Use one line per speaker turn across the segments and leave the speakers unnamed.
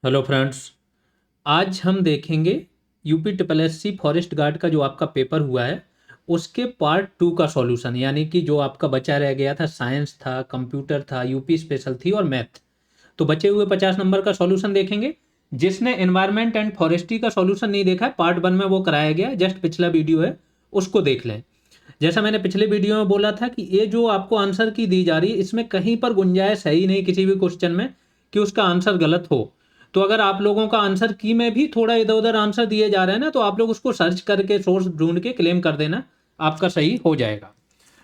Hello friends. आज हम देखेंगे UP triple S C forest guard का जो आपका पेपर हुआ है उसके पार्ट 2 का सॉल्यूशन, यानी कि जो आपका बचा रह गया था, साइंस था, कंप्यूटर था, यूपी स्पेशल थी और मैथ। तो बचे हुए 50 नंबर का सॉल्यूशन देखेंगे। जिसने एनवायरनमेंट एंड फॉरेस्ट्री का सॉल्यूशन नहीं देखा है, पार्ट 1 में वो कराया गया है, जस्ट पिछला वीडियो है, उसको देख लें। जैसा मैंने पिछले वीडियो में बोला था कि ये जो आपको आंसर की दी जा रही है इसमें कहीं पर गुंजाइश है ही नहीं किसी भी क्वेश्चन में कि उसका आंसर गलत हो। तो अगर आप लोगों का आंसर की में भी थोड़ा इधर उधर आंसर दिए जा रहे हैं ना, तो आप लोग उसको सर्च करके सोर्स ढूंढ के क्लेम कर देना, आपका सही हो जाएगा।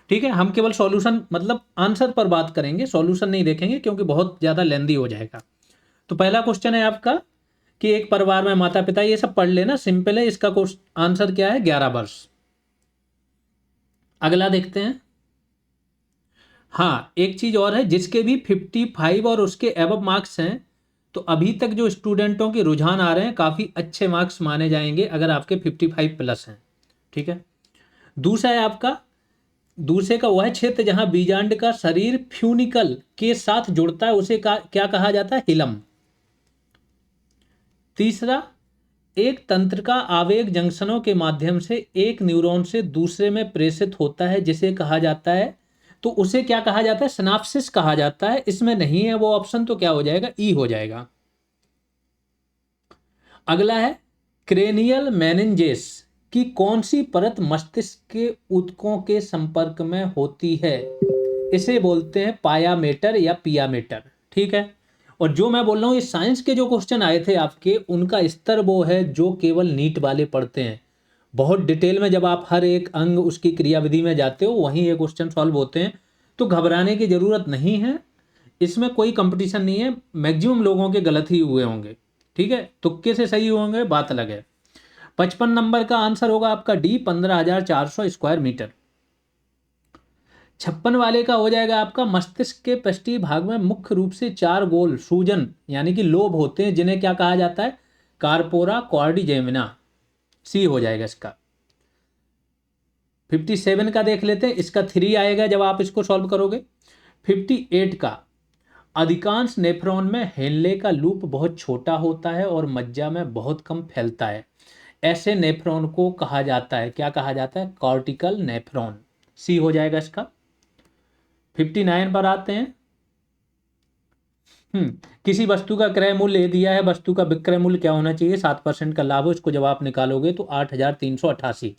ठीक है, हम केवल सॉल्यूशन मतलब आंसर पर बात करेंगे, सॉल्यूशन नहीं देखेंगे क्योंकि बहुत ज़्यादा लेंदी हो जाएगा। तो पहला क्वेश्चन है आपका कि एक परिवार में माता पिता, ये सब पढ़ लेना, सिंपल है। इसका आंसर क्या है? 11 वर्ष। अगला देखते हैं। हाँ, एक चीज और है, जिसके भी 55 और उसके एबव मार्क्स हैं तो अभी तक जो स्टूडेंटों के रुझान आ रहे हैं काफी अच्छे मार्क्स माने जाएंगे अगर आपके 55 प्लस हैं। ठीक है। दूसरा है आपका, दूसरे का वह क्षेत्र जहां बीजांड का शरीर फ्यूनिकल के साथ जुड़ता है उसे क्या कहा जाता है? हिलम। तीसरा, एक तंत्र का आवेग जंक्शनों के माध्यम से एक न्यूरॉन से दूसरे में प्रेषित होता है जिसे कहा जाता है, तो उसे क्या कहा जाता है? सिनाप्सिस कहा जाता है। इसमें नहीं है वो ऑप्शन, तो क्या हो जाएगा? ई हो जाएगा। अगला है, क्रेनियल मेनिंजेस की कौन सी परत मस्तिष्क के ऊतकों के संपर्क में होती है? इसे बोलते हैं पायामेटर या पियामेटर। ठीक है। और जो मैं बोल रहा हूँ, ये साइंस के जो क्वेश्चन आए थे आपके, उनका स्तर वो है जो केवल नीट वाले पढ़ते हैं। बहुत डिटेल में जब आप हर एक अंग उसकी क्रियाविधि में जाते हो वहीं ये क्वेश्चन सॉल्व होते हैं। तो घबराने की जरूरत नहीं है, इसमें कोई कंपटीशन नहीं है। मैक्सिमम लोगों के गलत ही हुए होंगे। ठीक है, तुक्के से सही होंगे बात अलग है। 55 नंबर का आंसर होगा आपका डी, 15,400 स्क्वायर मीटर। 56 वाले का हो जाएगा आपका, मस्तिष्क के पृष्ठीय भाग में मुख्य रूप से 4 गोल सूजन यानी कि लोब होते हैं जिन्हें क्या कहा जाता है? Corpora quadrigemina. सी हो जाएगा इसका। 57 का देख लेते हैं, इसका 3 आएगा जब आप इसको सॉल्व करोगे। 58 का, अधिकांश नेफ्रॉन में हेनले का लूप बहुत छोटा होता है और मज्जा में बहुत कम फैलता है। ऐसे नेफ्रॉन को कहा जाता है, क्या कहा जाता है? Cortical nephron. सी हो जाएगा इसका। 59 पर आते हैं। किसी वस्तु का क्रय मूल्य ये दिया है, वस्तु का विक्रय मूल्य क्या होना चाहिए? 7% का लाभ हो। इसको जब आप निकालोगे तो 8,388।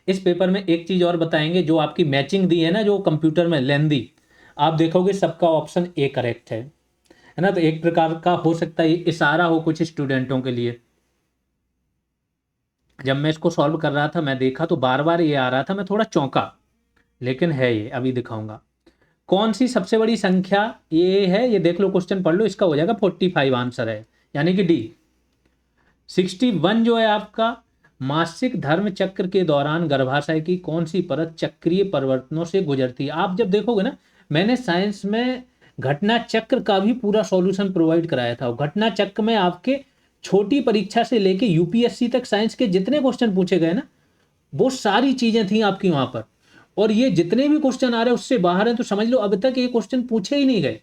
इस पेपर में एक चीज और बताएंगे, जो आपकी मैचिंग दी है ना जो कंप्यूटर में लेंदी, आप देखोगे सबका ऑप्शन ए करेक्ट है ना। तो एक प्रकार का हो सकता है इशारा हो कुछ स्टूडेंटों के लिए। जब मैं इसको सॉल्व कर रहा था मैं देखा तो बार बार ये आ रहा था, मैं थोड़ा चौंका, लेकिन है ये, अभी दिखाऊंगा। कौन सी सबसे बड़ी संख्या ये है? ये देख लो, क्वेश्चन पढ़ लो, इसका हो जाएगा 45 आंसर है, यानी कि डी। 61 जो है आपका, मासिक धर्म चक्र के दौरान गर्भाशय की कौन सी परत चक्रीय परिवर्तनों से गुजरती है? आप जब देखोगे ना, मैंने साइंस में घटना चक्र का भी पूरा सॉल्यूशन प्रोवाइड कराया था। घटना चक्र में आपके छोटी परीक्षा से लेके यूपीएससी तक साइंस के जितने क्वेश्चन पूछे गए ना, वो सारी चीजें थी आपकी वहां पर। और ये जितने भी क्वेश्चन आ रहे हैं उससे बाहर हैं, तो समझ लो अब तक ये क्वेश्चन पूछे ही नहीं गए।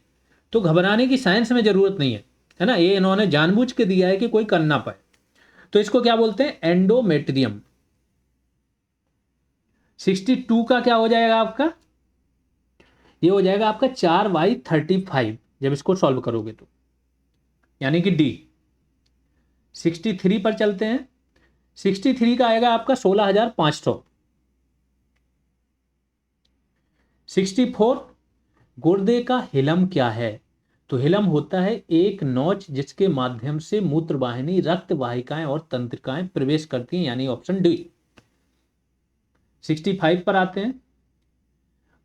तो घबराने की साइंस में जरूरत नहीं है ना। ये इन्होंने जानबूझ के दिया है कि कोई कर ना पाए। तो इसको क्या बोलते हैं? एंडोमेट्रियम। 62 का क्या हो जाएगा आपका? ये हो जाएगा आपका 4/35 जब इसको सॉल्व करोगे तो, यानी कि डी। 63 पर चलते हैं। 63 का आएगा आपका 16,500। 64, गुर्दे का हिलम क्या है? तो हिलम होता है एक नोच जिसके माध्यम से मूत्रवाहिनी, रक्त वाहिकाएं और तंत्रिकाएं प्रवेश करती हैं, यानी ऑप्शन डी। 65 पर आते हैं।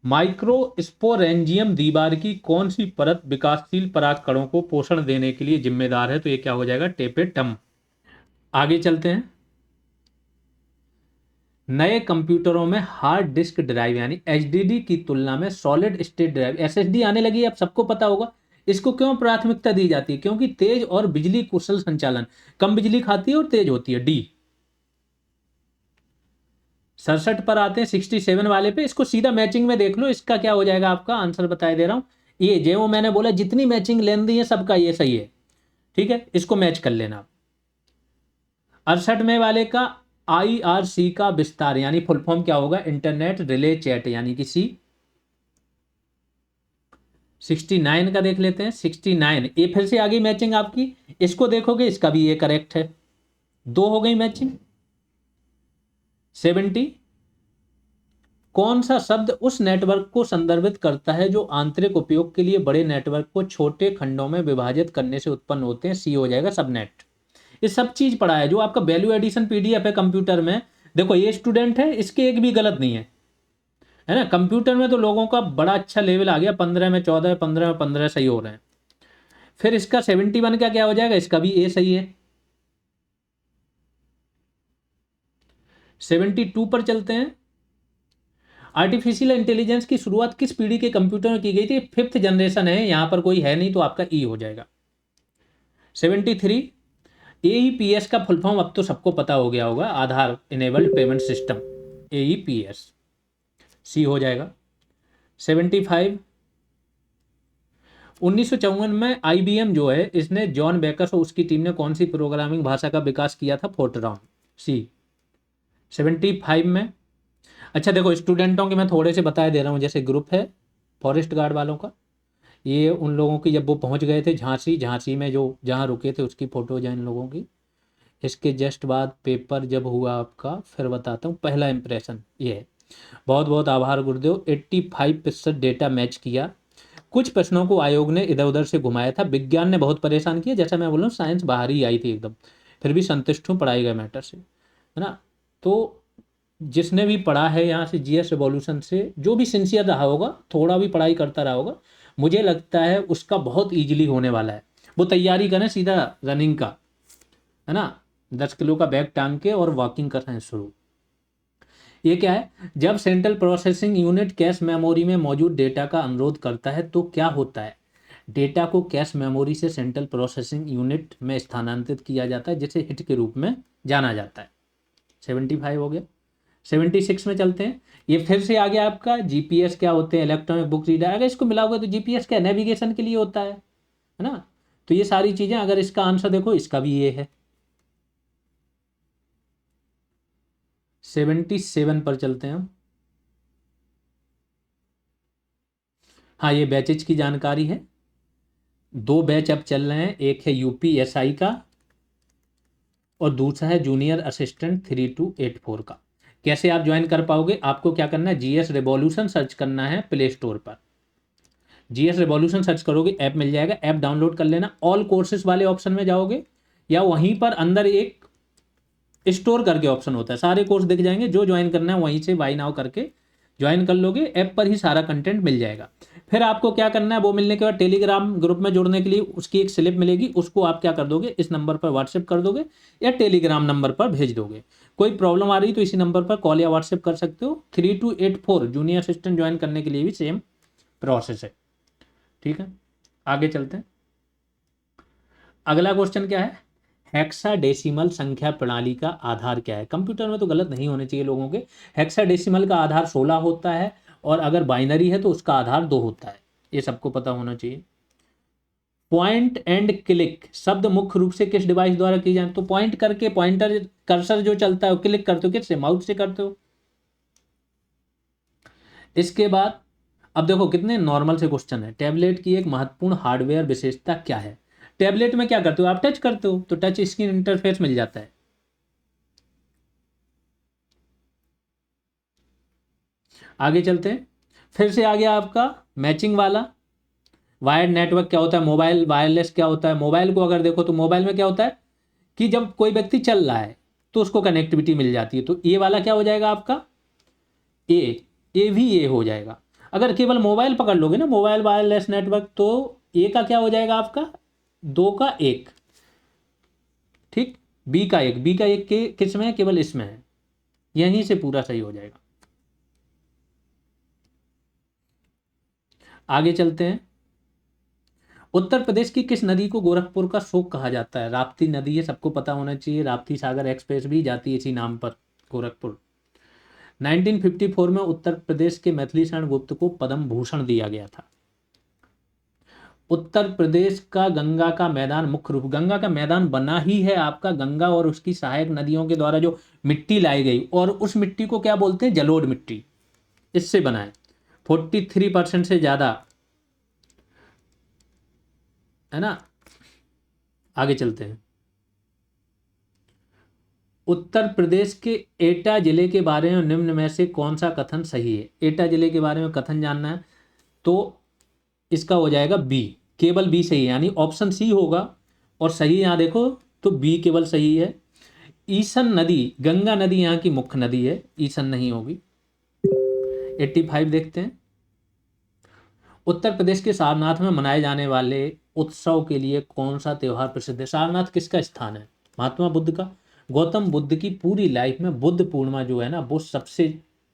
माइक्रोस्पोरेंजियम दीवार की कौन सी परत विकासशील परागकणों को पोषण देने के लिए जिम्मेदार है? तो ये क्या हो जाएगा? टेपेटम। आगे चलते हैं। नए कंप्यूटरों में हार्ड डिस्क ड्राइव यानी एचडीडी की तुलना में सॉलिड स्टेट ड्राइव एसएसडी आने लगी है, अब सबको पता होगा। इसको क्यों प्राथमिकता दी जाती है? क्योंकि तेज और बिजली कुशल संचालन, कम बिजली खाती है और तेज होती है, डी। 67 पर आते हैं, 67 वाले पे। इसको सीधा मैचिंग में देख लो, इसका क्या हो जाएगा आपका आंसर? बता दे रहा हूं, ये जो मैंने बोला जितनी मैचिंग लेन दी है सबका ये सही है। ठीक है, इसको मैच कर लेना। 68वें वाले का IRC का विस्तार यानी फुल फॉर्म क्या होगा, इंटरनेट रिले चैट यानी कि C। 69 का देख लेते हैं। 69 ये फिर से आ गई मैचिंग आपकी, इसको देखोगे इसका भी ये करेक्ट है, दो हो गई मैचिंग। 70 कौन सा शब्द उस नेटवर्क को संदर्भित करता है जो आंतरिक उपयोग के लिए बड़े नेटवर्क को छोटे खंडों में विभाजित करने से उत्पन्न होते हैं, सी हो जाएगा सबनेट। ये सब चीज पढ़ा है जो आपका वैल्यू एडिशन PDF है कंप्यूटर में। देखो ये स्टूडेंट है, इसके एक भी गलत नहीं है ना। कंप्यूटर में तो लोगों का बड़ा अच्छा लेवल आ गया, 15 में 14, 15 में 15 सही हो रहे हैं। फिर इसका 71 का क्या हो जाएगा, इसका भी ए सही है। 72 पर चलते हैं। आर्टिफिशियल इंटेलिजेंस की शुरुआत किस पीढ़ी के कंप्यूटर में की गई थी, 5th जनरेशन है, यहां पर कोई है नहीं तो आपका ई हो जाएगा। 73 AEPS का फुल फॉर्म अब तो सबको पता हो गया होगा, आधार इनेबल्ड पेमेंट सिस्टम, AEPS, सी हो जाएगा। 75 1954 में IBM जो है इसने जॉन बेकस और उसकी टीम ने कौन सी प्रोग्रामिंग भाषा का विकास किया था, फोर्ट्रान, सी। 75 में अच्छा देखो स्टूडेंटों के मैं थोड़े से बता दे रहा हूँ, जैसे ग्रुप है फॉरेस्ट गार्ड वालों का, ये उन लोगों की जब वो पहुंच गए थे झांसी में जो जहाँ रुके थे उसकी फोटोज हैं इन लोगों की। इसके जस्ट बाद पेपर जब हुआ आपका, फिर बताता हूँ पहला इंप्रेशन ये है। बहुत बहुत आभार गुरुदेव। 85% डेटा मैच किया। कुछ प्रश्नों को आयोग ने इधर उधर से घुमाया था, विज्ञान ने बहुत परेशान किया, जैसा मैं बोल रहा हूँ साइंस बाहर ही आई थी एकदम, फिर भी संतुष्ट हूँ पढ़ाई गए मैटर से, है ना। तो जिसने भी पढ़ा है यहाँ से GS रिवॉल्यूशन से, जो भी सिंसियर रहा होगा, थोड़ा भी पढ़ाई करता रहा होगा, मुझे लगता है उसका बहुत ईजिली होने वाला है। वो तैयारी करें सीधा रनिंग का, है ना, 10 किलो का बैग टांग के और वॉकिंग करें शुरू। ये क्या है, जब central processing unit cache memory में मौजूद डेटा का अनुरोध करता है तो क्या होता है, डेटा को कैश मेमोरी से सेंट्रल प्रोसेसिंग यूनिट में स्थानांतरित किया जाता है, जिसे हिट के रूप में जाना जाता है। 75 हो गया। 76 में चलते हैं। ये फिर से आ गया आपका GPS क्या होते हैं, इलेक्ट्रॉनिक बुक रीडर। अगर इसको मिलाओगे तो GPS क्या नेविगेशन के लिए होता है ना। तो ये सारी चीजें, अगर इसका आंसर देखो इसका भी ये है। 77 पर चलते हैं। हाँ ये बैचेज की जानकारी है, 2 बैच अब चल रहे हैं, एक है UPSI का और दूसरा है जूनियर असिस्टेंट 3284 का। कैसे आप ज्वाइन कर पाओगे, आपको क्या करना है, GS रिवॉल्यूशन सर्च करना है प्ले स्टोर पर। GS रिवॉल्यूशन सर्च करोगे ऐप मिल जाएगा, ऐप डाउनलोड कर लेना। ऑल कोर्सेज वाले ऑप्शन में जाओगे या वहीं पर अंदर एक स्टोर करके ऑप्शन होता है, सारे कोर्स दिख जाएंगे, जो ज्वाइन करना है वहीं से बाय नाउ करके ज्वाइन कर लोगे, ऐप पर ही सारा कंटेंट मिल जाएगा। फिर आपको क्या करना है, वो मिलने के बाद टेलीग्राम ग्रुप में जुड़ने के लिए उसकी एक स्लिप मिलेगी, उसको आप क्या कर दोगे, इस नंबर पर व्हाट्सएप कर दोगे या टेलीग्राम नंबर पर भेज दोगे। कोई प्रॉब्लम आ रही तो इसी नंबर पर कॉल या व्हाट्सएप कर सकते हो। 3284 जूनियर असिस्टेंट ज्वाइन करने के लिए भी सेम प्रोसेस है, ठीक है। आगे चलते हैं। अगला क्वेश्चन क्या है, हेक्साडेसिमल संख्या प्रणाली का आधार क्या है। कंप्यूटर में तो गलत नहीं होने चाहिए लोगों के। हेक्साडेसिमल का आधार 16 होता है और अगर बाइनरी है तो उसका आधार 2 होता है, ये सबको पता होना चाहिए। पॉइंट एंड क्लिक शब्द मुख्य रूप से किस डिवाइस द्वारा की जाए, तो पॉइंट करके पॉइंटर कर्सर जो चलता है वो क्लिक करते हो किससे, माउस से करते हो। इसके बाद अब देखो कितने नॉर्मल से क्वेश्चन है। टैबलेट की एक महत्वपूर्ण हार्डवेयर विशेषता क्या है। टैबलेट में क्या करते हो आप, टच करते हो तो टच स्क्रीन इंटरफेस मिल जाता है। आगे चलते हैं। फिर से आ गया आपका मैचिंग वाला। वायर्ड नेटवर्क क्या होता है, मोबाइल वायरलेस क्या होता है। मोबाइल को अगर देखो तो मोबाइल में क्या होता है कि जब कोई व्यक्ति चल रहा है तो उसको कनेक्टिविटी मिल जाती है, तो ये वाला क्या हो जाएगा आपका, ए, ए भी ए हो जाएगा। अगर केवल मोबाइल पकड़ लोगे ना, मोबाइल वायरलेस नेटवर्क, तो ए का क्या हो जाएगा आपका, 2 का 1, ठीक। बी का एक के किस में है, केवल इसमें है, यहीं से पूरा सही हो जाएगा। आगे चलते हैं। उत्तर प्रदेश की किस नदी को गोरखपुर का शोक कहा जाता है। राप्ती नदी है, सबको पता होना चाहिए, राप्ती सागर एक्सप्रेस भी जाती है इसी नाम पर, गोरखपुर। 1954 में उत्तर प्रदेश के मैथिली शरण गुप्त को पद्म भूषण दिया गया था। उत्तर प्रदेश का गंगा का मैदान मुख्य रूप, गंगा का मैदान बना ही है आपका गंगा और उसकी सहायक नदियों के द्वारा जो मिट्टी लाई गई, और उस मिट्टी को क्या बोलते हैं, जलोढ़ मिट्टी, इससे बना है। 43% से ज्यादा, है ना। आगे चलते हैं। उत्तर प्रदेश के एटा जिले के बारे में निम्न में से कौन सा कथन सही है? एटा जिले के बारे में कथन जानना है तो इसका हो जाएगा बी, केवल बी सही है, यानी ऑप्शन सी होगा और सही यहाँ देखो तो बी केवल सही है। ईसन नदी, गंगा नदी यहाँ की मुख्य नदी है, ईसन नहीं होगी। 85 देखते हैं। उत्तर प्रदेश के सारनाथ में मनाए जाने वाले उत्सव के लिए कौन सा त्योहार प्रसिद्ध है? सारनाथ किसका स्थान है? महात्मा बुद्ध का। गौतम बुद्ध की पूरी लाइफ में बुद्ध पूर्णिमा जो है ना वो सबसे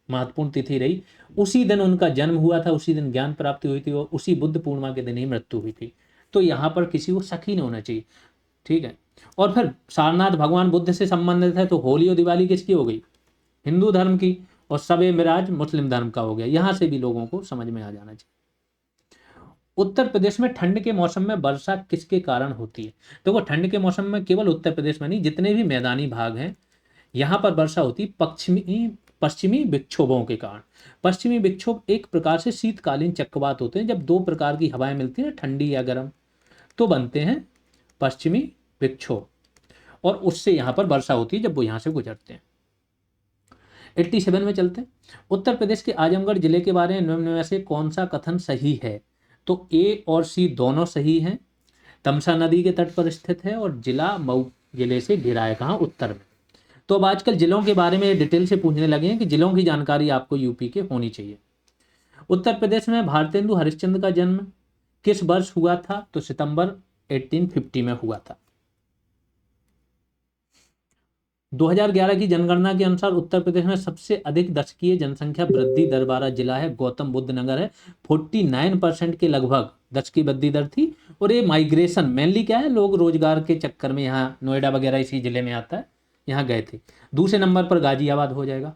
महत्वपूर्ण तिथि रही। उसी दिन उनका जन्म हुआ था, उसी दिन ज्ञान प्राप्ति हुई थी और उसी बुद्ध पूर्णिमा के दिन ही मृत्यु हुई थी। तो यहाँ पर किसी को शक ही नहीं होना चाहिए, ठीक है। और फिर सारनाथ भगवान बुद्ध से संबंधित है तो होली और दिवाली किसकी हो गई? हिंदू धर्म की। और शब-ए मिराज मुस्लिम धर्म का हो गया। यहाँ से भी लोगों को समझ में आ जाना चाहिए। उत्तर प्रदेश में ठंड के मौसम में वर्षा किसके कारण होती है? देखो ठंड के मौसम में केवल उत्तर प्रदेश में नहीं, जितने भी मैदानी भाग हैं यहाँ पर वर्षा होती पश्चिमी विक्षोभों के कारण। पश्चिमी विक्षोभ एक प्रकार से शीतकालीन चक्रवात होते हैं, जब दो प्रकार की हवाएं मिलती हैं, ठंडी या गर्म, तो बनते हैं पश्चिमी विक्षोभ, और उससे यहाँ पर वर्षा होती है जब वो यहाँ से गुजरते हैं। 87 में चलते हैं। उत्तर प्रदेश के आजमगढ़ जिले के बारे में निम्न में से कौन सा कथन सही है? तो ए और सी दोनों सही हैं। तमसा नदी के तट पर स्थित है और जिला मऊ जिले से घिरा है, कहाँ? उत्तर में। तो अब आजकल जिलों के बारे में डिटेल से पूछने लगे हैं कि जिलों की जानकारी आपको यूपी के होनी चाहिए। उत्तर प्रदेश में भारतेंदु हरिश्चंद्र का जन्म किस वर्ष हुआ था? तो सितंबर 1850 में हुआ था। 2011 की जनगणना के अनुसार उत्तर प्रदेश में सबसे अधिक दशकीय जनसंख्या वृद्धि दर वाला जिला है गौतम बुद्ध नगर है। 49% के लगभग दशकीय वृद्धि दर थी। और ये माइग्रेशन मेनली क्या है, लोग रोजगार के चक्कर में यहाँ नोएडा वगैरह इसी जिले में आता है, यहाँ गए थे। दूसरे नंबर पर गाजियाबाद हो जाएगा।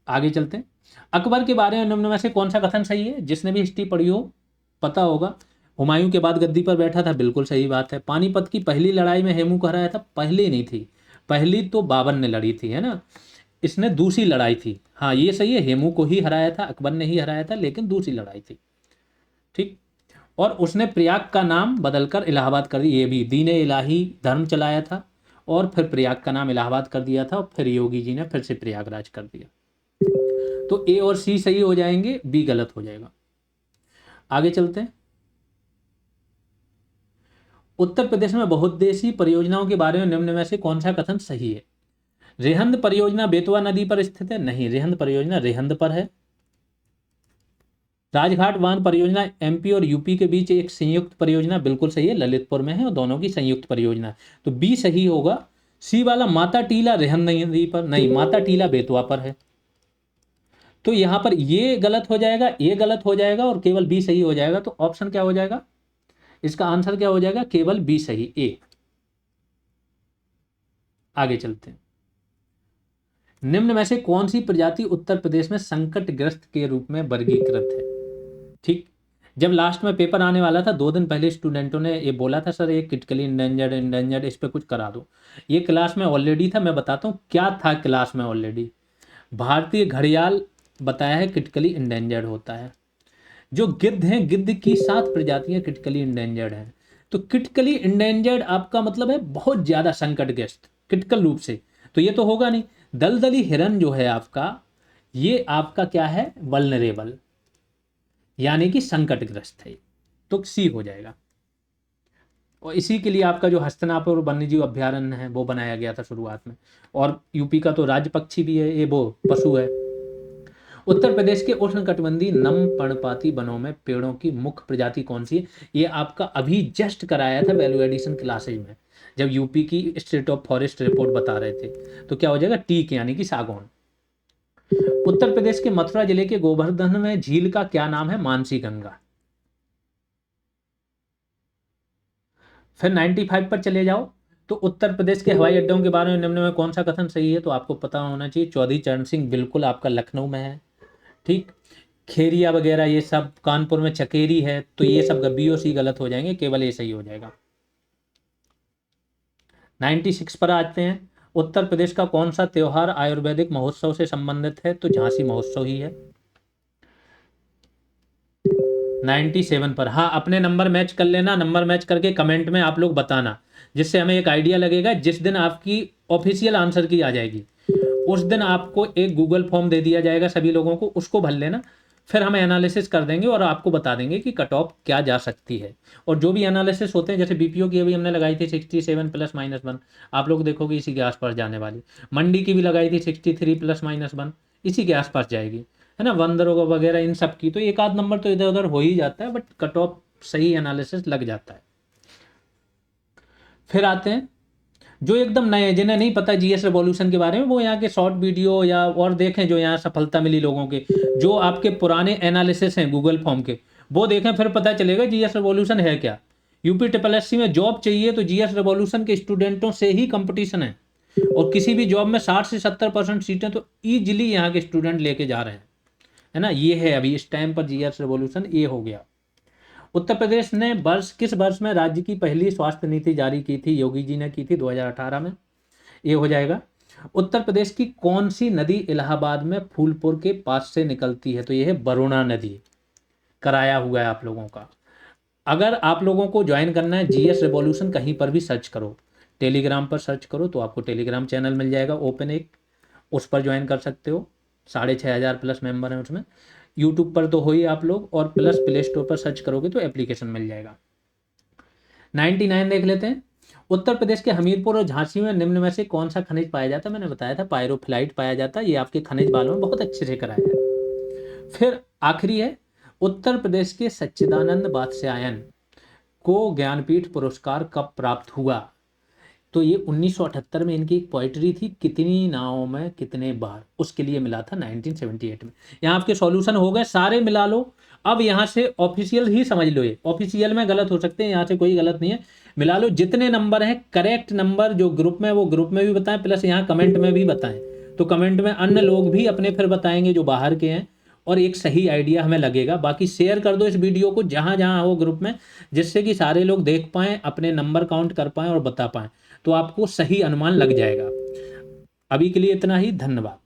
आगे चलते हैं। अकबर के बारे में निम्न में से कौन सा कथन सही है? जिसने भी हिस्ट्री पढ़ी हो पता होगा। हुमायूं के बाद गद्दी पर बैठा था, बिल्कुल सही बात है। पानीपत की पहली लड़ाई में हेमू को हराया था, पहली नहीं थी, पहली तो बाबर ने लड़ी थी, है ना। इसने दूसरी लड़ाई थी, हाँ ये सही है, हेमू को ही हराया था, अकबर ने ही हराया था, लेकिन दूसरी लड़ाई थी, ठीक। और उसने प्रयाग का नाम बदलकर इलाहाबाद कर दिया, ये भी दीन इलाही धर्म चलाया था और फिर प्रयाग का नाम इलाहाबाद कर दिया था और फिर योगी जी ने फिर से प्रयागराज कर दिया। तो ए और सी सही हो जाएंगे, बी गलत हो जाएगा। आगे चलते हैं। उत्तर प्रदेश में बहुउद्देशीय परियोजनाओं के बारे में निम्न में से कौन सा कथन सही है? रेहंद परियोजना बेतवा नदी पर स्थित है? नहीं, रेहंद परियोजना रेहंद पर है। राजघाट बांध परियोजना एमपी और यूपी के बीच एक संयुक्त परियोजना, बिल्कुल सही है, ललितपुर में है और दोनों की संयुक्त परियोजना, तो बी सही होगा। सी वाला माता टीला रेहंद नदी पर नहीं, माता टीला बेतवा पर है। तो यहां पर ये गलत हो जाएगा, ये गलत हो जाएगा और केवल बी सही हो जाएगा। तो ऑप्शन क्या हो जाएगा, इसका आंसर क्या हो जाएगा? केवल बी सही, ए। आगे चलते हैं। निम्न में से कौन सी प्रजाति उत्तर प्रदेश में संकटग्रस्त के रूप में वर्गीकृत है? ठीक, जब लास्ट में पेपर आने वाला था 2 दिन पहले स्टूडेंटों ने ये बोला था सर ये क्रिटिकली इंडेंजर्ड इस पे कुछ करा दो। ये क्लास में ऑलरेडी था, मैं बताता हूँ क्या था क्लास में ऑलरेडी। भारतीय घड़ियाल बताया है क्रिटिकली इंडेंजर्ड होता है। जो गिद्ध हैं, गिद्ध की 7 प्रजातियां क्रिटिकली इंडेंजर्ड हैं। तो क्रिटिकली इंडेंजर्ड आपका मतलब है बहुत ज्यादा संकटग्रस्त क्रिटिकल रूप से, तो ये तो होगा नहीं। दलदली हिरन जो है आपका, ये आपका क्या है? वल्नरेबल, यानी कि संकटग्रस्त है, तो सी हो जाएगा। और इसी के लिए आपका जो हस्तिनापुर वन्यजीव अभ्यारण्य है वो बनाया गया था शुरुआत में। और यूपी का तो राज्य पक्षी भी है, ये वो पशु है। उत्तर प्रदेश के उष्णकटिबंधीय नम पर्णपाती वनों में पेड़ों की मुख्य प्रजाति कौन सी है? ये आपका अभी जस्ट कराया था वैल्यू एडिशन क्लासेज में, जब यूपी की स्टेट ऑफ फॉरेस्ट रिपोर्ट बता रहे थे। तो क्या हो जाएगा? टीक यानी कि सागौन। उत्तर प्रदेश के मथुरा जिले के गोवर्धन में झील का क्या नाम है? मानसी गंगा। फिर 95 पर चले जाओ। तो उत्तर प्रदेश के हवाई अड्डों के बारे में निम्न में कौन सा कथन सही है? तो आपको पता होना चाहिए, चौधरी चरण सिंह बिल्कुल आपका लखनऊ में है, ठीक। खेरिया वगैरह ये सब, कानपुर में चकेरी है, तो ये सब BOC गलत हो जाएंगे, केवल ये सही हो जाएगा। 96 पर आते हैं। उत्तर प्रदेश का कौन सा त्योहार आयुर्वेदिक महोत्सव से संबंधित है? तो झांसी महोत्सव ही है। 97 पर, हाँ अपने नंबर मैच कर लेना, नंबर मैच करके कमेंट में आप लोग बताना, जिससे हमें एक आइडिया लगेगा। जिस दिन आपकी ऑफिशियल आंसर की आ जाएगी उस दिन आपको एक गूगल फॉर्म दे दिया जाएगा सभी लोगों को, उसको भर लेना, फिर हम एनालिसिस कर देंगे और आपको बता देंगे कि कट ऑफ क्या जा सकती है। और जो भी एनालिसिस होते हैं, जैसे BPO की अभी हमने लगाई थी 67 ±1, आप लोग देखोगे इसी के आसपास जाने वाली। मंडी की भी लगाई थी 63 ±1, इसी के आसपास जाएगी, है ना। वंदरों वगैरह इन सब की तो एक आध नंबर तो इधर उधर हो ही जाता है, बट कट ऑफ सही एनालिसिस लग जाता है। फिर आते हैं जो एकदम नए, जिन्हें नहीं पता GS रेवोल्यूशन के बारे में, वो यहाँ के शॉर्ट वीडियो या और देखें जो यहाँ सफलता मिली लोगों के, जो आपके पुराने एनालिसिस हैं गूगल फॉर्म के, वो देखें, फिर पता चलेगा GS रेवोल्यूशन है क्या। UP SSC में जॉब चाहिए तो GS रेवोल्यूशन के स्टूडेंटों से ही कंपटीशन है, और किसी भी जॉब में 60 से 70% सीटें तो ईजिली यहाँ के स्टूडेंट लेके जा रहे हैं, है ना। ये है अभी इस टाइम पर GS रेवोल्यूशन, ये हो गया। उत्तर प्रदेश ने किस वर्ष में राज्य की पहली स्वास्थ्य नीति जारी की थी? योगी जी ने की थी 2018 में, ये हो जाएगा। उत्तर प्रदेश की कौन सी नदी इलाहाबाद में फूलपुर के पास से निकलती है? तो ये है वरुणा नदी, कराया हुआ है आप लोगों का। अगर आप लोगों को ज्वाइन करना है GS रेवोल्यूशन, कहीं पर भी सर्च करो, टेलीग्राम पर सर्च करो तो आपको टेलीग्राम चैनल मिल जाएगा ओपन एक, उस पर ज्वाइन कर सकते हो। 6500 प्लस मेंबर हैं उसमें। यूट्यूब पर तो हो ही आप लोग, और प्लस प्ले स्टोर पर सर्च करोगे तो एप्लीकेशन मिल जाएगा। 99 देख लेते हैं। उत्तर प्रदेश के हमीरपुर और झांसी में निम्न में से कौन सा खनिज पाया जाता है? मैंने बताया था पायरोफ्लाइट पाया जाता है, ये आपके खनिज बालों में बहुत अच्छे से कराया है। फिर आखिरी है, उत्तर प्रदेश के सच्चिदानंद बादशायन को ज्ञानपीठ पुरस्कार कब प्राप्त हुआ? तो ये 1978 में इनकी एक पोइट्री थी, कितनी नावों में कितने बार, उसके लिए मिला था 1978 में। यहाँ आपके सॉल्यूशन हो गए सारे, मिला लो। अब यहाँ से ऑफिशियल ही समझ लो, ये ऑफिशियल में गलत हो सकते हैं, यहाँ से कोई गलत नहीं है। मिला लो जितने नंबर हैं, करेक्ट नंबर जो ग्रुप में, वो ग्रुप में भी बताएं, प्लस यहाँ कमेंट में भी बताएं, तो कमेंट में अन्य लोग भी अपने फिर बताएंगे जो बाहर के हैं, और एक सही आइडिया हमें लगेगा। बाकी शेयर कर दो इस वीडियो को जहाँ जहाँ हो ग्रुप में, जिससे कि सारे लोग देख पाएँ, अपने नंबर काउंट कर पाएँ और बता पाएँ, तो आपको सही अनुमान लग जाएगा। अभी के लिए इतना ही, धन्यवाद।